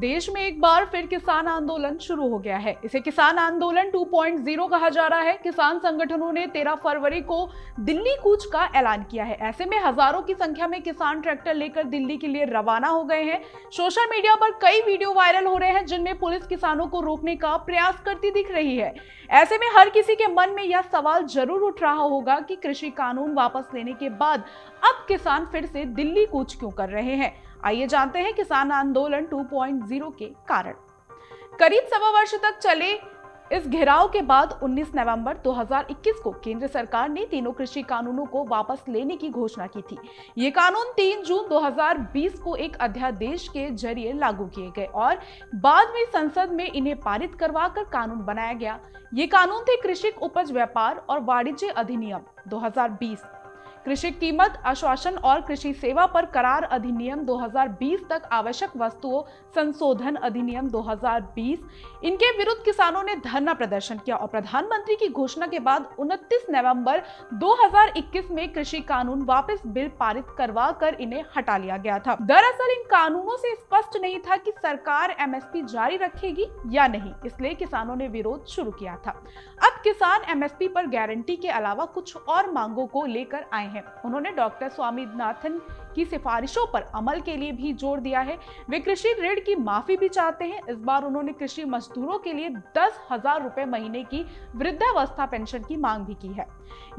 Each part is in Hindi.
देश में एक बार फिर किसान आंदोलन शुरू हो गया है। इसे किसान आंदोलन 2.0 कहा जा रहा है। किसान संगठनों ने 13 फरवरी को दिल्ली कूच का ऐलान किया है। ऐसे में हजारों की संख्या में किसान ट्रैक्टर लेकर दिल्ली के लिए रवाना हो गए हैं। सोशल मीडिया पर कई वीडियो वायरल हो रहे हैं जिनमें पुलिस किसानों को रोकने का प्रयास करती दिख रही है। ऐसे में हर किसी के मन में यह सवाल जरूर उठ रहा होगा कि कृषि कानून वापस लेने के बाद अब किसान फिर से दिल्ली कूच क्यों कर रहे हैं। आइए जानते हैं किसान आंदोलन 2.0 के कारण। करीब सवा वर्ष तक चले इस घेराव के बाद 19 नवंबर 2021 को केंद्र सरकार ने तीनों कृषि कानूनों को वापस लेने की घोषणा की थी। ये कानून 3 जून 2020 को एक अध्यादेश के जरिए लागू किए गए और बाद में संसद में इन्हें पारित करवाकर कानून बनाया गया। ये कानून थे कृषि उपज व्यापार और वाणिज्य अधिनियम 2020, कृषि कीमत आश्वासन और कृषि सेवा पर करार अधिनियम 2020 तक आवश्यक वस्तुओं संशोधन अधिनियम 2020। इनके विरुद्ध किसानों ने धरना प्रदर्शन किया और प्रधानमंत्री की घोषणा के बाद 29 नवंबर 2021 में कृषि कानून वापस बिल पारित करवा कर इन्हें हटा लिया गया था। दरअसल इन कानूनों से स्पष्ट नहीं था कि सरकार एमएसपी जारी रखेगी या नहीं, इसलिए किसानों ने विरोध शुरू किया था। अब किसान एमएसपी पर गारंटी के अलावा कुछ और मांगों को लेकर आए हैं। उन्होंने डॉक्टर स्वामीनाथन की सिफारिशों पर अमल के लिए भी जोर दिया है। वे कृषि ऋण की माफी भी चाहते हैं। इस बार उन्होंने कृषि मजदूरों के लिए 10,000 रुपए महीने की वृद्धावस्था पेंशन की मांग भी की है।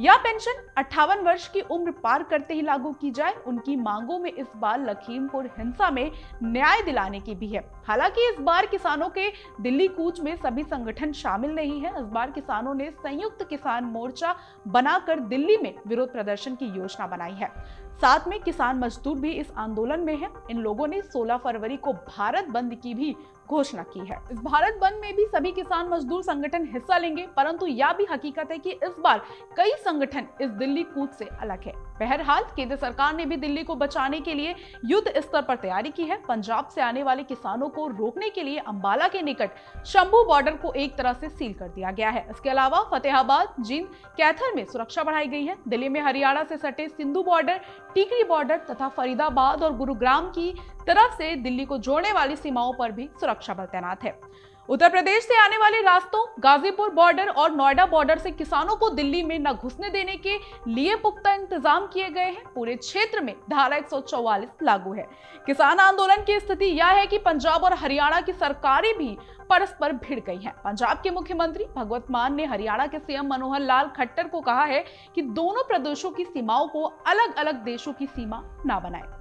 यह पेंशन 58 वर्ष की उम्र पार करते ही लागू की जाए। उनकी मांगों में इस बार लखीमपुर हिंसा में न्याय दिलाने की भी है। हालांकि इस बार किसानों के दिल्ली कूच में सभी संगठन शामिल नहीं है। इस बार किसानों ने संयुक्त किसान मोर्चा बनाकर दिल्ली में विरोध प्रदर्शन की योजना बनाई है। साथ में किसान मजदूर भी इस आंदोलन में हैं। इन लोगों ने 16 फरवरी को भारत बंद की भी घोषणा की है। इस भारत बंद में भी सभी किसान मजदूर संगठन हिस्सा लेंगे, परंतु यह भी हकीकत है कि इस बार कई संगठन इस दिल्ली कूच से अलग है। बहरहाल केंद्र सरकार ने भी दिल्ली को बचाने के लिए युद्ध स्तर पर तैयारी की है। पंजाब से आने वाले किसानों को रोकने के लिए अंबाला के निकट शंभू बॉर्डर को एक तरह से सील कर दिया गया है। इसके अलावा फतेहाबाद, जींद, कैथर में सुरक्षा बढ़ाई गई है। दिल्ली में हरियाणा से सटे सिंधु बॉर्डर, टीकरी बॉर्डर तथा फरीदाबाद और गुरुग्राम की तरफ से दिल्ली को जोड़ने वाली सीमाओं पर भी सुरक्षा बल तैनात है। उत्तर प्रदेश से आने वाले रास्तों, गाजीपुर बॉर्डर और नोएडा बॉर्डर से किसानों को दिल्ली में न घुसने देने के लिए पुख्ता इंतजाम किए गए हैं। पूरे क्षेत्र में धारा 144 लागू है। किसान आंदोलन की स्थिति यह है कि पंजाब और हरियाणा की सरकारें भी परस्पर भिड़ गई हैं। पंजाब के मुख्यमंत्री भगवंत मान ने हरियाणा के सीएम मनोहर लाल खट्टर को कहा है कि दोनों प्रदेशों की सीमाओं को अलग अलग देशों की सीमा न बनाए।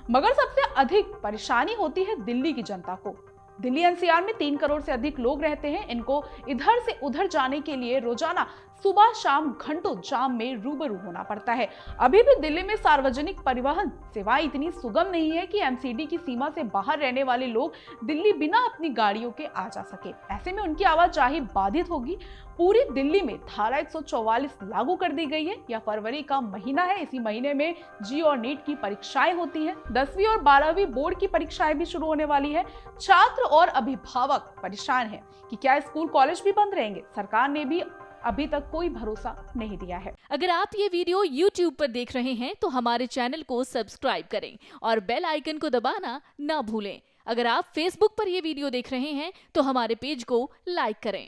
मगर सबसे अधिक परेशानी होती है दिल्ली की जनता को। दिल्ली एनसीआर में 3 करोड़ से अधिक लोग रहते हैं। इनको इधर से उधर जाने के लिए रोजाना सुबह शाम घंटों जाम में रूबरू होना पड़ता है। अभी भी दिल्ली में सार्वजनिक परिवहन सेवाएं इतनी सुगम नहीं है कि एमसीडी की सीमा से बाहर रहने वाले लोग दिल्ली बिना अपनी गाड़ियों के आ जा सके। ऐसे में उनकी आवाजाही बाधित होगी। पूरी दिल्ली में धारा 144 लागू कर दी गई है। यह फरवरी का महीना है। इसी महीने में जी और नीट की परीक्षाएं होती हैं। 10वीं और 12वीं बोर्ड की परीक्षाएं भी शुरू होने वाली है। छात्र और अभिभावक परेशान हैं कि क्या स्कूल कॉलेज भी बंद रहेंगे। सरकार ने भी अभी तक कोई भरोसा नहीं दिया है। अगर आप ये वीडियो YouTube पर देख रहे हैं तो हमारे चैनल को सब्सक्राइब करें और बेल आइकन को दबाना ना भूलें। अगर आप Facebook पर ये वीडियो देख रहे हैं तो हमारे पेज को लाइक करें।